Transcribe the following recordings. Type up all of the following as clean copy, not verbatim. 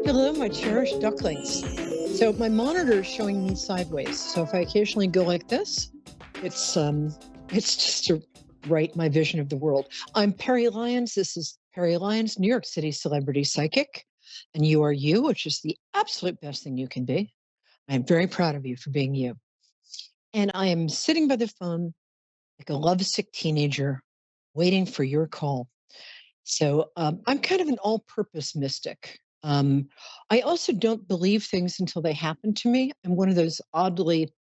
Hello, my cherished ducklings. So my monitor is showing me sideways. So if I occasionally go like this, it's um it's just to write my vision of the world. I'm Peri Lyons. This is Peri Lyons, New York City celebrity psychic. And you are you, which is the absolute best thing you can be. I'm very proud of you for being you. And I am sitting by the phone like a lovesick teenager, waiting for your call. So I'm kind of an all-purpose mystic. I also don't believe things until they happen to me. I'm one of those oddly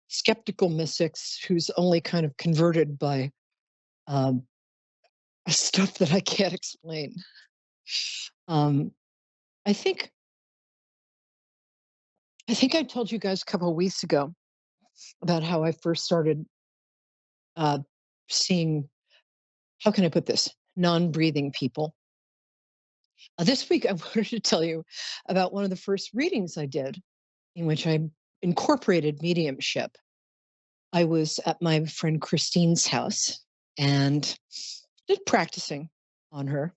skeptical mystics who's only kind of converted by um, stuff that I can't explain. Um, I think I think I told you guys a couple of weeks ago about how I first started uh, seeing. How can I put this? Non-breathing people. This week, I wanted to tell you about one of the first readings I did in which I incorporated mediumship. I was at my friend Christine's house and did practicing on her.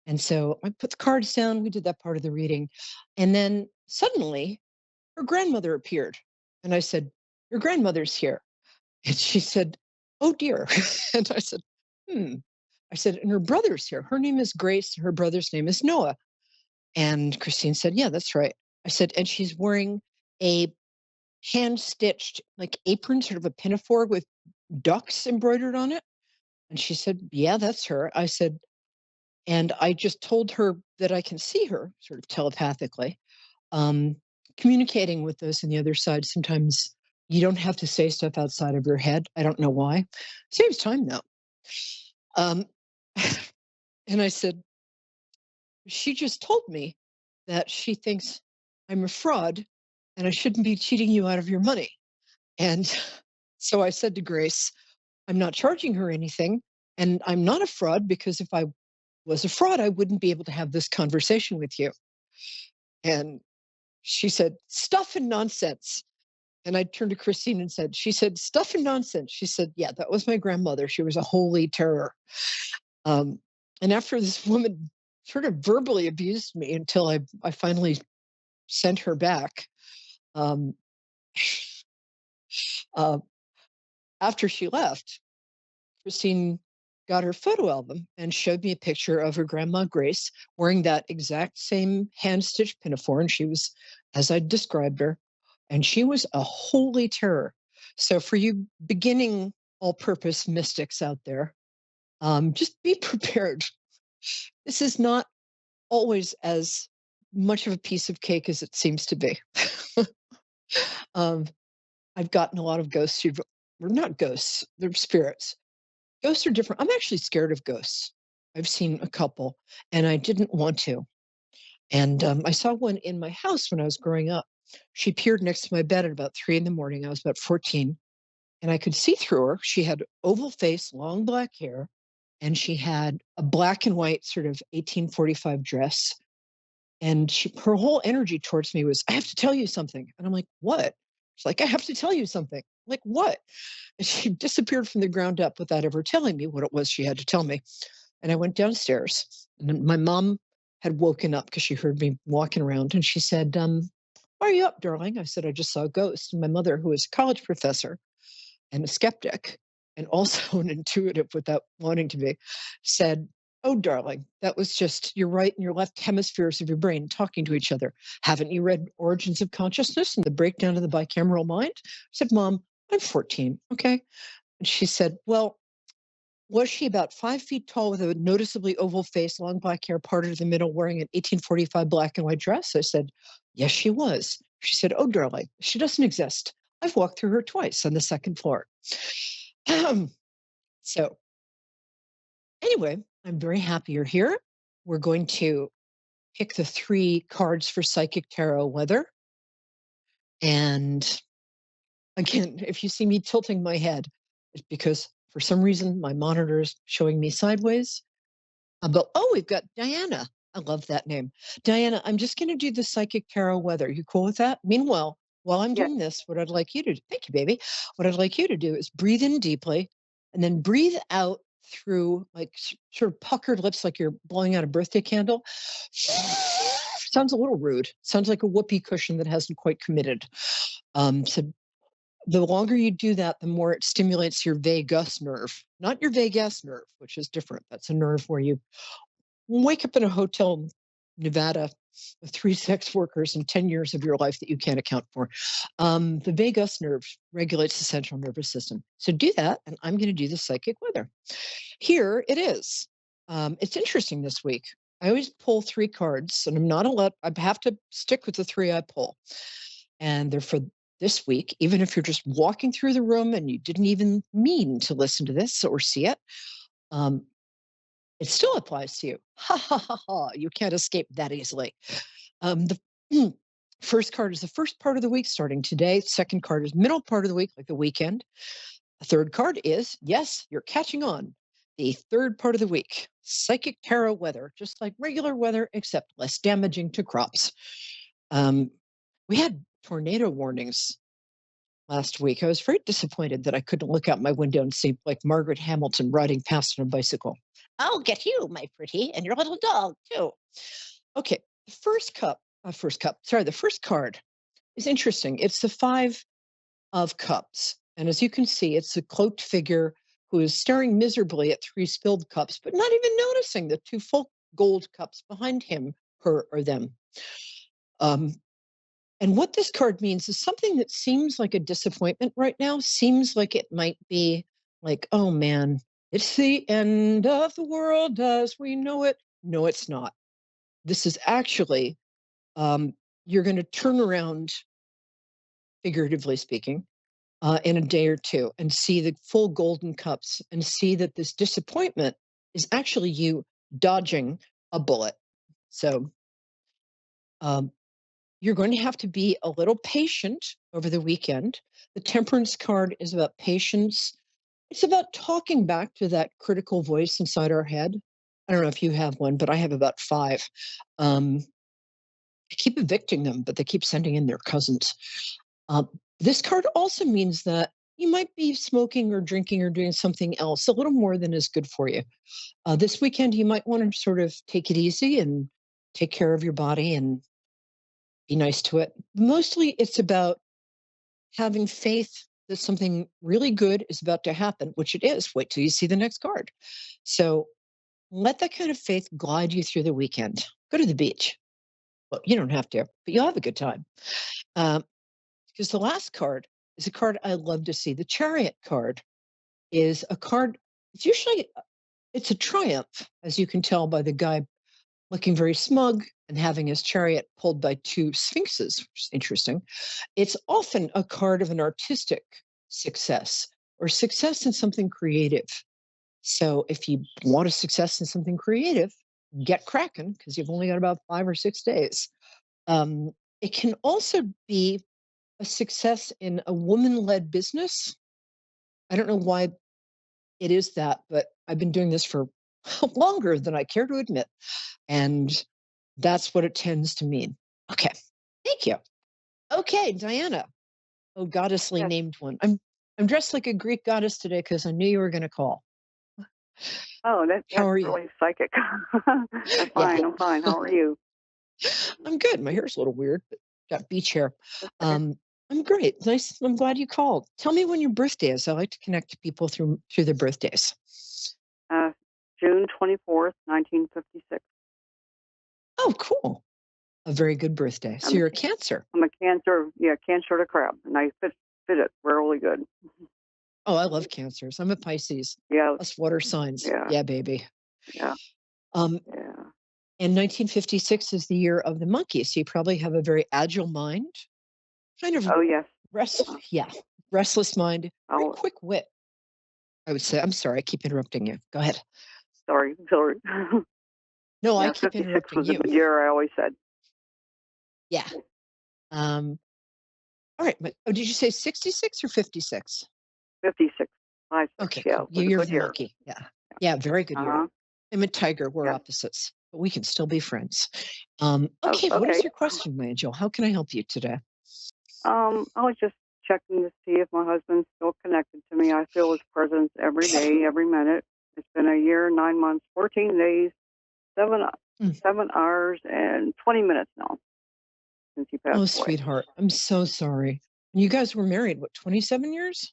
And so I put the cards down, we did that part of the reading. And then suddenly her grandmother appeared. And I said, "Your grandmother's here." And she said, "Oh dear." And I said, "Hmm." I said, "And her brother's here. Her name is Grace. Her brother's name is Noah." And Christine said, "Yeah, that's right." I said, "And she's wearing a hand stitched like apron, sort of a pinafore with ducks embroidered on it." And she said, "Yeah, that's her." I said, and I just told her that I can see her sort of telepathically. Um, Communicating with those on the other side, sometimes you don't have to say stuff outside of your head. I don't know why. Saves time though. Um, and I said, she just told me that she thinks I'm a fraud and I shouldn't be cheating you out of your money. And so I said to Grace, I'm not charging her anything. And I'm not a fraud because if I was a fraud, I wouldn't be able to have this conversation with you. And she said, stuff and nonsense. And I turned to Christine and said, she said, stuff and nonsense. She said, yeah, that was my grandmother. She was a holy terror. Um, and after this woman sort of verbally abused me until I finally sent her back, um, uh, after she left, Christine got her photo album and showed me a picture of her grandma Grace wearing that exact same hand stitched pinafore. And she was, as I described her, and she was a holy terror. So, for you beginning all purpose mystics out there, just be prepared. This is not always as much of a piece of cake as it seems to be. um, I've gotten a lot of ghosts who've, or not ghosts, they're spirits. Ghosts are different. I'm actually scared of ghosts. I've seen a couple, and I didn't want to. And I saw one in my house when I was growing up. She appeared next to my bed at about 3 in the morning. I was about 14, and I could see through her. She had oval face, long black hair, and she had a black and white sort of 1845 dress. And her whole energy towards me was, I have to tell you something. And I'm like, what? She's like, I have to tell you something. I'm like, what? And she disappeared from the ground up without ever telling me what it was she had to tell me. And I went downstairs, and my mom had woken up because she heard me walking around. And she said, why are you up, darling? I said, I just saw a ghost. And my mother, who was a college professor and a skeptic, and also an intuitive without wanting to be, said, oh, darling, that was just your right and your left hemispheres of your brain talking to each other. Haven't you read Origins of Consciousness and the breakdown of the bicameral mind? I said, Mom, I'm 14. Okay. And she said, well, was she about 5 feet tall with a noticeably oval face, long black hair parted in the middle, wearing an 1845 black and white dress? I said, yes, she was. She said, oh, darling, she doesn't exist. I've walked through her twice on the second floor. So anyway, I'm very happy you're here. We're going to pick the 3 cards for Psychic Tarot weather. And again, if you see me tilting my head, it's because for some reason my monitor is showing me sideways. But oh, we've got Diana. I love that name. Diana, I'm just going to do the Psychic Tarot weather. You cool with that? Meanwhile, while I'm Yes. doing this, what I'd like you to do, thank you, baby. What I'd like you to do is breathe in deeply and then breathe out through like sort of puckered lips, like you're blowing out a birthday candle. sounds a little rude. Sounds like a whoopee cushion that hasn't quite committed. So the longer you do that, the more it stimulates your vagus nerve, not your vagus nerve, which is different. That's a nerve where you wake up in a hotel in Nevada with three sex workers and 10 years of your life that you can't account for. The vagus nerve regulates the central nervous system. So do that, and I'm going to do the psychic weather. Here it is. It's interesting this week. I always pull three cards, and I'm not allowed, I have to stick with the three I pull. And they're for this week, even if you're just walking through the room and you didn't even mean to listen to this or see it. It still applies to you. Ha ha ha ha. You can't escape that easily. The first card is the first part of the week starting today. Second card is middle part of the week, like the weekend. The third card is, yes, you're catching on. The third part of the week, psychic tarot weather, just like regular weather, except less damaging to crops. We had tornado warnings last week. I was very disappointed that I couldn't look out my window and see like Margaret Hamilton riding past on a bicycle. I'll get you, my pretty, and your little dog too. Okay, the first card is interesting. It's the Five of Cups. And as you can see, it's a cloaked figure who is staring miserably at three spilled cups, but not even noticing the two full gold cups behind him, her or them. And what this card means is something that seems like a disappointment right now, seems like it might be like, oh man, it's the end of the world as we know it. No, it's not. This is actually, you're going to turn around, figuratively speaking, in a day or two and see the full golden cups and see that this disappointment is actually you dodging a bullet. So, you're going to have to be a little patient over the weekend. The Temperance card is about patience. It's about talking back to that critical voice inside our head. I don't know if you have one, but I have about five. I keep evicting them, but they keep sending in their cousins. This card also means that you might be smoking or drinking or doing something else a little more than is good for you. This weekend, you might want to sort of take it easy and take care of your body and be nice to it. Mostly it's about having faith that something really good is about to happen, which it is. Wait till you see the next card. So let that kind of faith glide you through the weekend. Go to the beach. Well, you don't have to, but you'll have a good time. Because the last card is a card I love to see. The Chariot card is a card, it's a triumph, as you can tell by the guy looking very smug and having his chariot pulled by two sphinxes, which is interesting. It's often a card of an artistic success or success in something creative. So if you want a success in something creative, get cracking because you've only got about 5 or 6 days. It can also be a success in a woman-led business. I don't know why it is that, but I've been doing this for longer than I care to admit. And that's what it tends to mean. Okay. Thank you. Okay, Diana. Oh, goddessly Yes. named one. I'm dressed like a Greek goddess today because I knew you were going to call. Oh, that's How are you? really psychic. I'm Yeah, fine. I'm fine. How are you? I'm good. My hair's a little weird, but got beach hair. Okay. I'm great. Nice. I'm glad you called. Tell me when your birthday is. I like to connect people through their birthdays. Uh, June 24th, 1956. Oh, cool. A very good birthday. So I'm a, you're a Cancer. I'm a Cancer. Yeah, Cancer to crab, and I fit it really good. Oh, I love Cancers. I'm a Pisces. Yeah, Us water signs. yeah, Yeah, baby. yeah, Um, yeah. and 1956 is the year of the monkey. So you probably have a very agile mind, kind of Oh yes. restless mind, very Oh, quick wit. I would say. I'm sorry, I keep interrupting you. Go ahead. sorry. No, I Yeah, keep 56 interrupting was a you. good year. I always said Yeah. All right. Did you say 66 or 56? 56, 56. Okay, Yeah, cool. it was a You're good the year. monkey. Yeah. Yeah, very good Uh year. huh. I'm a tiger. We're Yeah. opposites, but we can still be friends. Oh, Okay, what is okay. your question, my angel? How can I help you today? I was just checking to see if my husband's still connected to me. I feel his presence every day, every minute. It's been a year, 9 months, 14 days, Mm. 7 hours and 20 minutes now since he passed Oh, away. sweetheart, I'm so sorry. You guys were married, what, 27 years?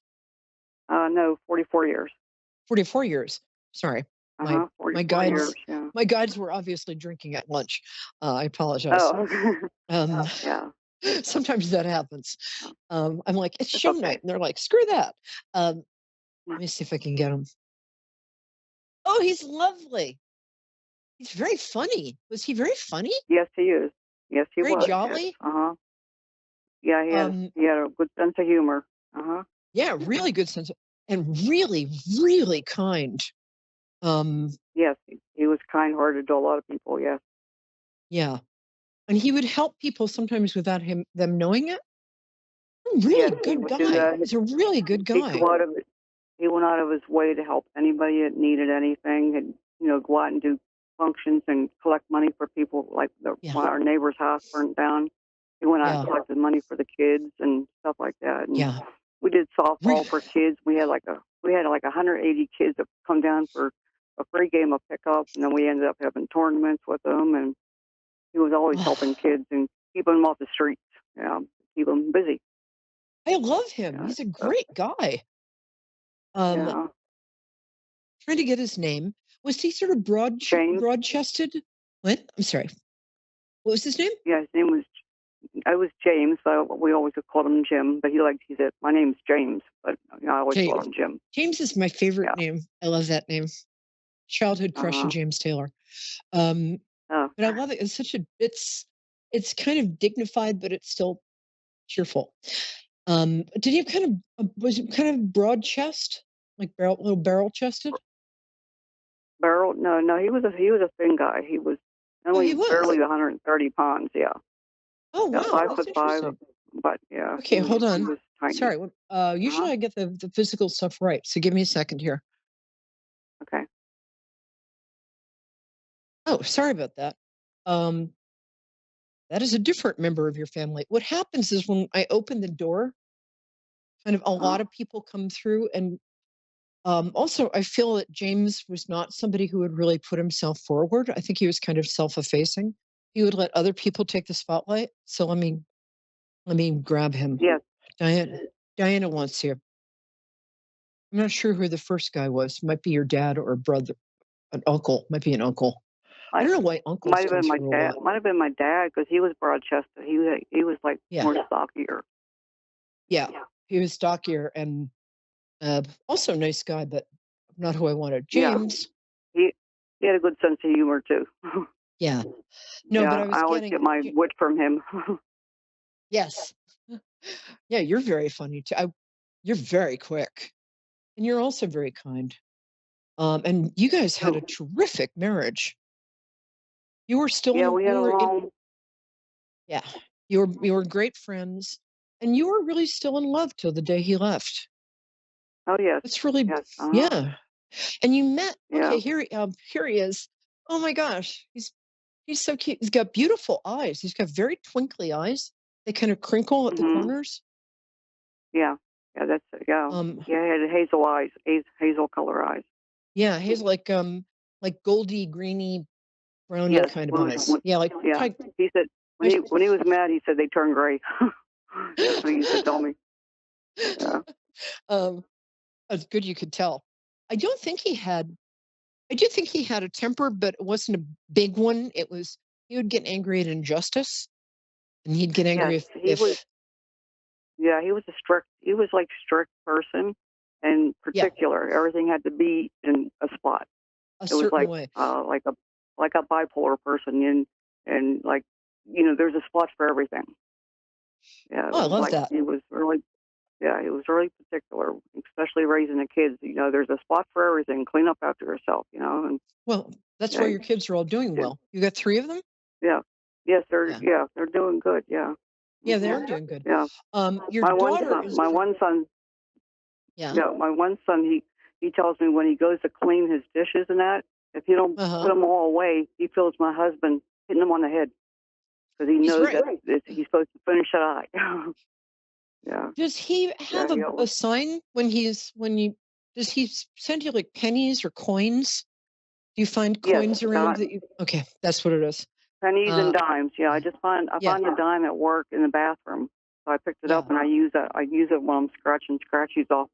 No, 44 years. 44 years. Sorry. My my 44 years. guides Yeah. my guides were obviously drinking at lunch. I apologize. Oh, Um, yeah. sometimes that happens. Oh, I'm like, it's it's show okay. night, and they're like, screw that. Let me see if I can get him. Oh, he's lovely. He's very funny. Was he very funny? Yes, he is. Yes, he Very was. Yes. jolly? Yeah, Um, he had a good sense of humor. Uh huh. yeah, really good sense and really, really kind. Um, Yes, he was kind-hearted to a lot of people. Yes. yeah. And he would help people sometimes without them knowing it. Really Yes, he good would do guy. that. He's a really good He'd guy. go out of he went out of his way to help anybody that needed anything, and go out and do functions and collect money for people. Like Yeah. when our neighbor's house burned down, he went out and Yeah. collected money for the kids and stuff like that. And Yeah. we did Re- softball for kids. We had like 180 kids that come down for a free game of pickup, and then we ended up having tournaments with them. And he was always helping oh, kids and keeping them off the streets. Yeah, keep them busy. I love him. Yeah, He's a so, great guy. Um, yeah. trying to get his name. Was he sort of James. broad chested? What? I'm sorry. What was his name? Yeah, his name was. I was James, but we always called him Jim. But he said, "My name's James," but I always called James. him Jim. James is my favorite Yeah. name. I love that name. Childhood Uh crush of huh. James Taylor. Um, Oh, but I love it. It's kind of dignified, but it's still cheerful. Did he have was it kind of broad chest, like little barrel chested? Beryl? No, no, he was a thin guy. He was Oh, only he was. barely 130 pounds. Yeah, Oh, yeah, wow, five that's foot five. interesting. But yeah, Okay, hold he on. was tiny. Sorry. Uh huh. Usually I get the physical stuff right, so give me a second here. Okay. Oh, sorry about that. Um, that is a different member of your family. What happens is when I open the door, kind of a Uh huh. lot of people come through, and also I feel that James was not somebody who would really put himself forward. I think he was kind of self-effacing. He would let other people take the spotlight. So let me grab him. Yes. Diana, Diana wants you. I'm not sure who the first guy was. Might be your dad or a brother, an uncle. Might be an uncle. I I don't know why uncles come through a lot. Might have been my dad because he was broad chested. He was like Yeah, more stockier. yeah. He was stockier and also a nice guy, but not who I wanted. Yeah. James. He he had a good sense of humor too. Yeah. No, but Yeah, I was I always getting get my wit from him. yes. Yeah, you're very funny too. You're very quick, and you're also very kind. And you guys had a terrific marriage. You were still Yeah, in. we had You a were in. long. Yeah, you were great friends, and you were really still in love till the day he left. Oh yes, That's really yes. yeah. And you met. Yeah. Okay, here he is. Oh my gosh, he's so cute. He's got beautiful eyes. He's got very twinkly eyes. They kind of crinkle at the Mhm. corners. Yeah. Yeah. That's yeah. Um, Yeah. He had hazel eyes, hazel color eyes. yeah, he's like goldy, greeny, browny Yes. kind of eyes. Yeah, like Yeah. He said when he was mad, he said they turned gray. That's what he used to tell me. Yeah. um, it's good you could tell. I don't think he had. I do think he had a temper, but it wasn't a big one. It was he would get angry at injustice, and he'd get Yes. angry He was. if Yeah. He was a strict. He was like strict person, and yeah, particular. Everything had to be in a spot. a It was certain way. like a bipolar person, and like there's a spot for everything. Yeah, it Oh, I was love like that. he was really yeah, he was really particular, especially raising the kids. There's a spot for everything. Clean up after yourself, and Well, that's why yeah, your kids are all doing yeah, well. You got three of them? yeah, yes, Yeah. they're doing good. Yeah, Yeah, they hmm are doing good. yeah. Your My one daughter son, is my one son, yeah. yeah, my one son. He tells me when he goes to clean his dishes and that, if he don't put Uh-huh. them all away, he feels my husband hitting him on the head because he He's knows right. that he's supposed to finish that eye. Yeah, Does he yeah, have a sign when does he send you like pennies or coins? Do you find Yes, coins around got that you okay, that's what it is. pennies and Uh, dimes. Yeah, I yeah, found a dime at work in the bathroom. So I picked it up yeah. and I use it when I'm scratching scratchies off.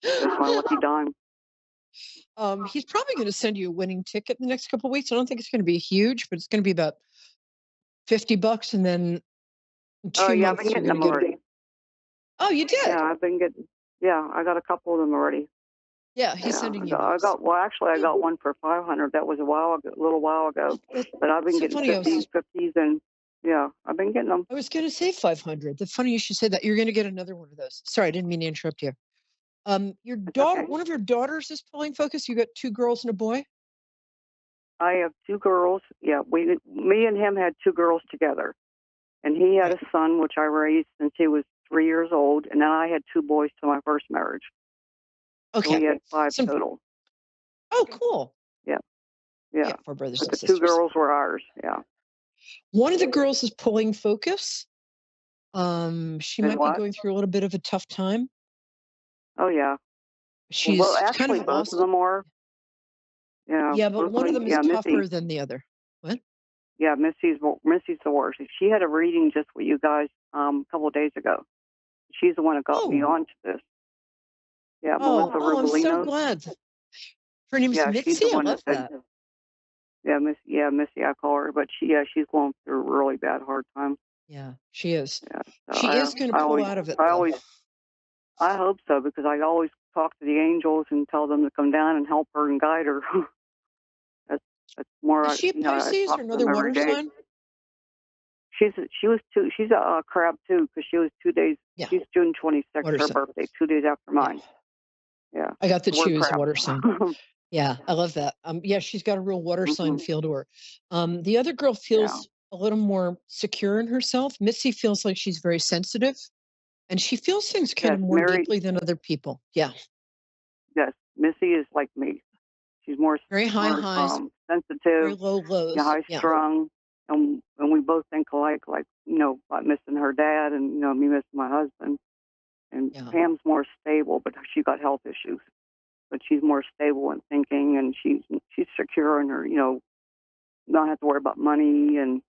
That's my lucky dime. He's probably gonna send you a winning ticket in the next couple of weeks. I don't think it's gonna be huge, but it's gonna be about $50, and then in Oh 2 yeah, I've been months, you're getting gonna them get a already. oh, you Yeah, did? I've been getting. Yeah, I got a couple of them already. Yeah, he's Yeah, sending you those. I got. Well, actually, I Yeah, got one for 500. That was a little while ago. that's But I've been so getting funny. 50s, and yeah, I've been getting them. I was gonna say 500. The funny you should say that. You're gonna get another one of those. Sorry, I didn't mean to interrupt you. Your It's daughter, okay. one of your daughters is pulling focus. You got 2 girls and a boy? I have two girls. Yeah, me and him had two girls together, and he had Right. a son which I raised since he was 3 years old, and then I had two boys to my first marriage. So Okay. we had five Some total. oh, cool. Yeah, Yeah, yeah. 4 brothers But and the two sisters. girls were ours. Yeah. One of the girls is pulling focus. She And might be what? going through a little bit of a tough time. Oh yeah. Well, She's kind actually, of both of lost. them are. Yeah, Yeah, but both of one of them. them is Yeah, Missy. tougher than the other. What? Yeah, Missy's the worst. She had a reading just with you guys a couple of days ago. She's the one that got me Oh, onto this. Yeah, oh, Melissa oh, I'm so Rubelinos. glad. Her name's Yeah, she's the Mitzi. I one that love said, that. yeah, Missy, I call her, but she's going through a really bad hard time. Yeah, she is. Yeah, so She is going to pull out of it I though. always, I hope so because I always talk to the angels and tell them to come down and help her and guide her. that's that's more, Is she a I Pisces or talk to another them every water day. sign? She's a crab too because she was 2 days. Yeah, She's June 26th, water her sign. birthday, 2 days after Yeah, mine. Yeah, I got that we're she was a crabs. water sign. Yeah, I love that. Yeah, she's got a real water sign hmm feel to her. The other girl Yeah. feels a little more secure in herself. Missy feels like she's very sensitive, and she feels things kind Yes, of more Mary. deeply than other people. Yeah, Yes, Missy is like me. She's more very high more highs, very sensitive, low lows. high Yeah, strung, and we both think alike. Like about missing her dad, and me missing my husband. And yeah, Pam's more stable, but she got health issues. But she's more stable in thinking, and she's secure in her. Not have to worry about money and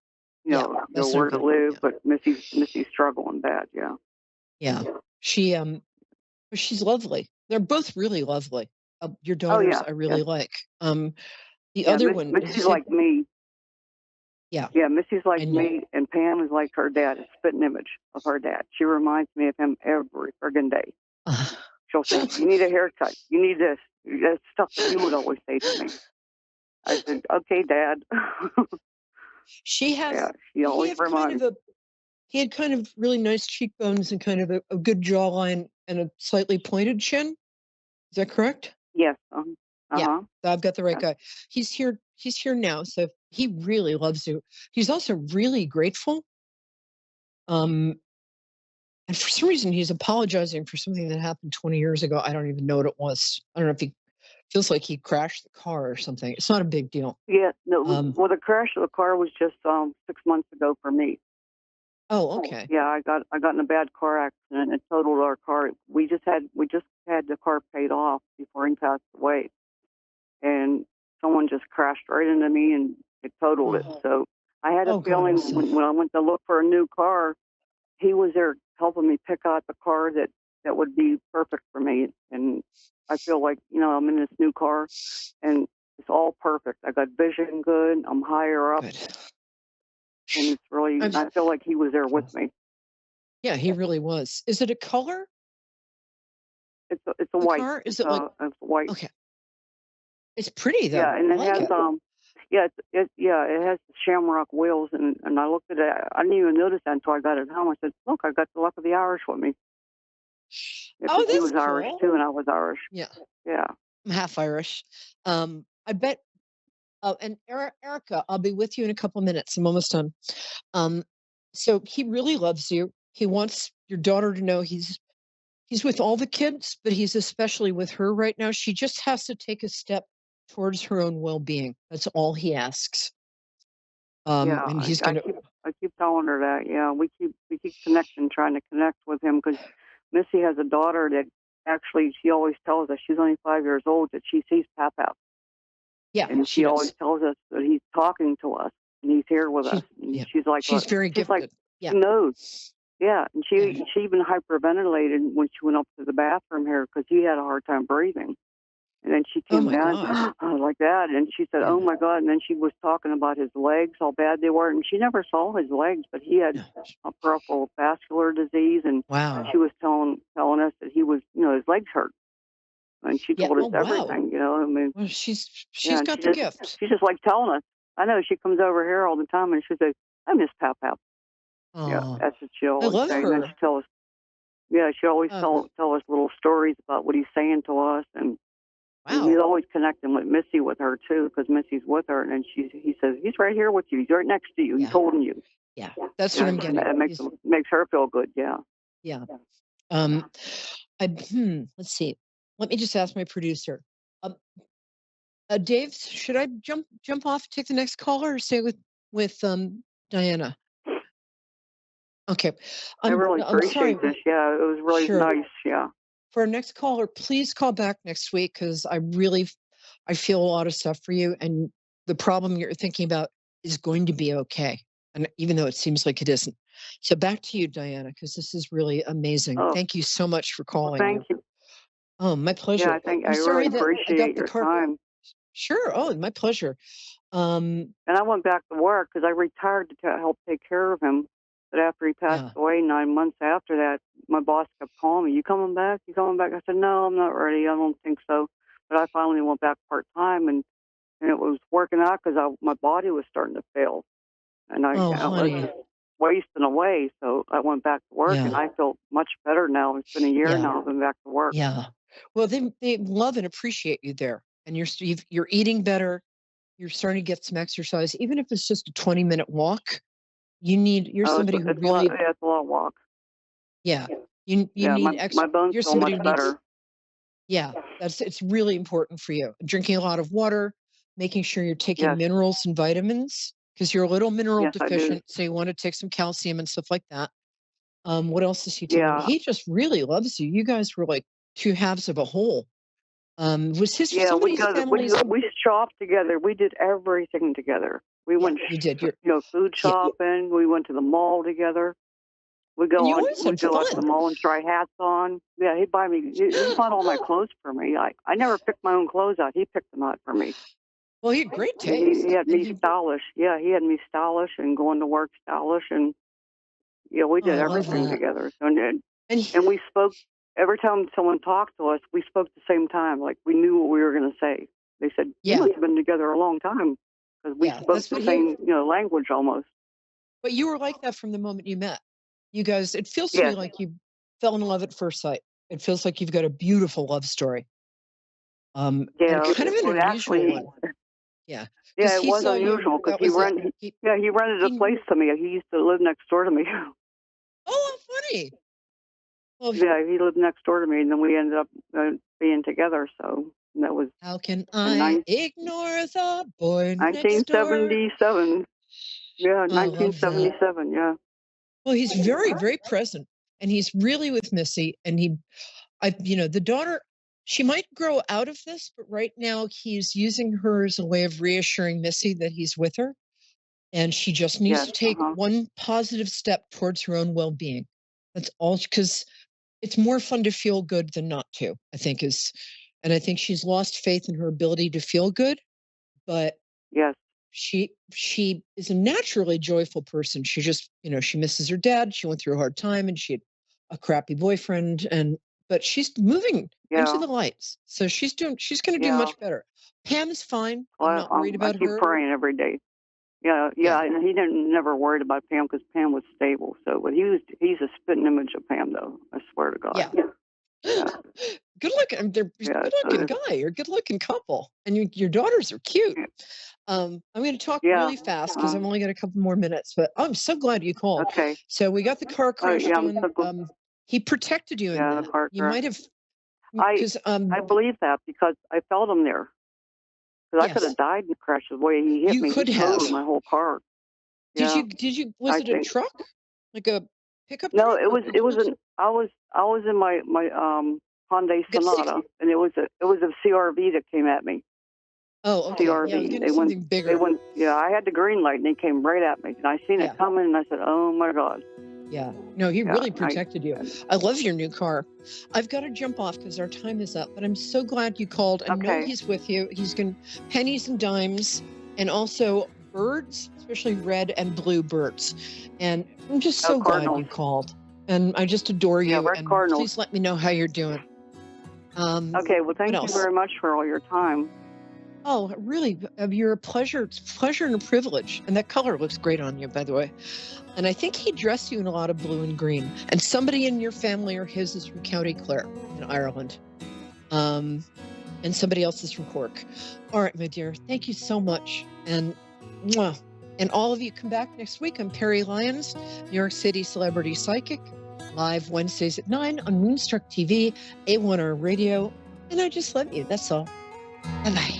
yeah. That's so where to good. live. Yeah, But Missy's struggling bad. Yeah. yeah. She she's lovely. They're both really lovely. Your Oh daughters, yeah. I Yes. really like. The Yeah. other one, did you Missy's say? like me. Yeah, Yeah, Missy's like and me, and Pam is like her dad, a spitting image of her dad. She reminds me of him every friggin' day. uh, She'll say, "You need a haircut. You need this." That's stuff that you would always say to me. I said, "Okay, Dad." she Yeah, has. she Did he always have kind of reminds. a? He had kind of really nice cheekbones and kind of a good jawline and a slightly pointed chin. Is that correct? Yes. Yeah, Uh-huh. I've got the right Yeah. guy. He's here. He's here now, so he really loves you. He's also really grateful. Um, and for some reason, he's apologizing for something that happened 20 years ago. I don't even know what it was. I don't know if he feels like he crashed the car or something. It's not a big deal. Yeah. No. Um, Well, the crash of the car was just 6 months ago for me. oh, okay. Yeah, I got in a bad car accident. It totaled our car. We just had the car paid off before he passed away, and someone just crashed right into me and it totaled it. Oh, So I had a oh God, I'm feeling so. when I went to look for a new car, he was there helping me pick out the car that would be perfect for me. And I feel like I'm in this new car, and it's all perfect. I got vision good. I'm higher up, Good. and it's really. I'm, I feel like he was there with me. yeah, he really was. Is it a color? It's a The white. car? Is It's it like a it's white. okay? It's pretty Yeah, though. and I it like has it. it has shamrock wheels, and I looked at it. I didn't even notice that until I got it home. I said, "Look, I got the luck of the Irish with me." Yeah, Oh, because he that's was Irish cool. too, and I was Irish. Yeah, Yeah, I'm half Irish. I bet. And Erica, I'll be with you in a couple minutes. I'm almost done. Um, so he really loves you. He wants your daughter to know he's with all the kids, but he's especially with her right now. She just has to take a step towards her own well-being. That's all he asks. yeah. And I, he's I gonna. keep I keep telling her that. Yeah, we keep connecting, trying to connect with him because Missy has a daughter that actually she always tells us she's only 5 years old that she sees Papa. Yeah, and she she always does. tells us that he's talking to us and he's here with us. She's And yeah. she's like, She's very she's like, gifted. Yeah. she knows. Yeah, and Yeah. she even hyperventilated when she went up to the bathroom here because he had a hard time breathing. And then she Oh came my down gosh. like that, and she said, "Oh Yeah. my God!" And then she was talking about his legs, how bad they were, and she never saw his legs, but he had No. a peripheral vascular disease, and Wow. she was telling us that he was, his legs hurt, and she Yeah. told us Oh wow. everything. I mean, Well, yeah, she's and got the gift. she's just like telling us. I know she comes over here all the time, and she says, "I miss Pap Pap." Yeah, Oh, that's what she I always love say, and then she her. tells us. Yeah, she always Um, tell us little stories about what he's saying to us, and he's wow. always connecting with Missy with her too, because Missy's with her, and then he says he's right here with you. He's right next to you. He's Yeah. holding you. Yeah. That's what Yeah, I'm and getting. that makes her feel good. Yeah. Yeah. Um, let's see. Let me just ask my producer. Um, Dave, should I jump off, take the next caller, or stay with Diana? Okay. I really I'm sorry. appreciate this. Yeah, it was really Sure. nice. Yeah. For our next caller, please call back next week because I feel a lot of stuff for you, and the problem you're thinking about is going to be okay, and even though it seems like it isn't. So back to you, Diana, because this is really amazing. Oh, Thank you so much for well, calling. thank you. Oh, my Yeah, pleasure. I I'm really sorry that I got appreciate the your car. time. Sure. Oh, my pleasure. Um, And I went back to work because I retired to help take care of him. But after he passed yeah. away, 9 months after that, my boss kept calling me. You coming back? You coming back? I said, no, I'm not ready. I don't think so. But I finally went back part time, and it was working out because my body was starting to fail, and Oh, I was honey. just wasting away. So I went back to work, and Yeah. I feel much better now. It's been a year Yeah. now. I've been back to work. Yeah. Well, they love and appreciate you there, and you're eating better. You're starting to get some exercise, even if it's just a 20-minute walk. You're Oh, somebody who it's a lot. really, Yeah, it's a long walk. yeah, you Yeah, need ex my bones you're feel much somebody who needs, better. yeah, it's really important for you. Drinking a lot of water, making sure you're taking Yes, minerals and vitamins because you're a little mineral yes, I do. deficient, so you want to take some calcium and stuff like that. What else is he telling me? Yeah, He just really loves you. You guys were like two halves of a whole. Was his yeah. somebody's family's? We shopped together. We did everything together. We Yeah, went, you did. You're food yeah, shopping. We went to the mall together. and you always We had go out to the fun. mall and try hats on. Yeah, he'd buy me. He bought all my clothes for me. I never picked my own clothes out. He picked them out for me. Well, he had great And he taste, had and me he. stylish. Yeah, he had me stylish and going to work stylish, and yeah, we Oh, did I love everything that. together. And And we spoke every time someone talked to us. We spoke at the same time, like we knew what we were going to say. They said, "You yeah, must have been together a long time," because we yeah, spoke that's the what he. same, language almost. But you were like that from the moment you met. You guys, it feels to me Yes. like you fell in love at first sight. It feels like you've got a beautiful love story, and Yeah. kind of an Well, unusual actually, one. Yeah, because yeah, it he was saw you. unusual because That was it. yeah, he rented a He. place to me. He used to live next door to me. Oh, how funny. Well, Yeah, he lived next door to me, and then we ended up being together. So that was how can in I ignore the boy next door? 1977. Yeah, I love that. 1977. Yeah. Well, he's very, very present, and he's really with Missy. And the daughter, she might grow out of this, but right now he's using her as a way of reassuring Missy that he's with her, and she just needs Yes. to take one positive step towards her own well-being. That's all, because it's more fun to feel good than not to, I think and I think she's lost faith in her ability to feel good, but Yes. she is a naturally joyful person. She just, she misses her dad. She went through a hard time and she had a crappy boyfriend, but she's moving into Yeah. the lights. So she's going to do Yeah. much better. Pam's fine. I'm Well, not worried I about keep her. praying every day. Yeah, yeah. Yeah. And he didn't never worried about Pam because Pam was stable. So, but he's a spitting image of Pam, though. I swear to God. Yeah. Yeah. Good looking. They're a Yeah. good looking guy. You're a good looking couple. And your daughters are cute. I'm going to talk Yeah. really fast because I've only got a couple more minutes, but I'm so glad you called. Okay. So we got the car Oh, crash yeah. I'm done. so glad. He protected you in Yeah, the that. car You crash. might have, I because I believe that because I felt him there. Because I could yes, have died in the crash the way he hit you me. He could have. totaled my whole car. Yeah, Was I it a think. truck, like a pickup No, truck, or it what was was an. it? I was in my Hyundai Got Sonata, and it was a CRV that came at me. Oh, okay. Yeah, I was CRV. getting something They bigger. went. Yeah, I had the green light, and they came right at me, and I seen Yeah. it coming, and I said, "Oh my God." Yeah. No, he Yeah. really protected you. I love your new car. I've got to jump off because our time is up, but I'm so glad you called and know Okay. he's with you. He's going pennies and dimes and also birds, especially red and blue birds. And I'm just Oh, so glad you Cardinals. called. And I just adore Yeah, you. red And Cardinals. please let me know how you're doing. Okay. Well, What thank you else? very much for all your time. Oh, really? You're a pleasure. It's a pleasure and a privilege. And that color looks great on you, by the way. And I think he dressed you in a lot of blue and green. And somebody in your family or his is from County Clare in Ireland. Um, and somebody else is from Cork. All right, my dear. Thank you so much. And mwah. And all of you come back next week. I'm Peri Lyons, New York City celebrity psychic, live Wednesdays at 9 on Moonstruck TV, A1R Radio. And I just love you. That's all. Bye bye.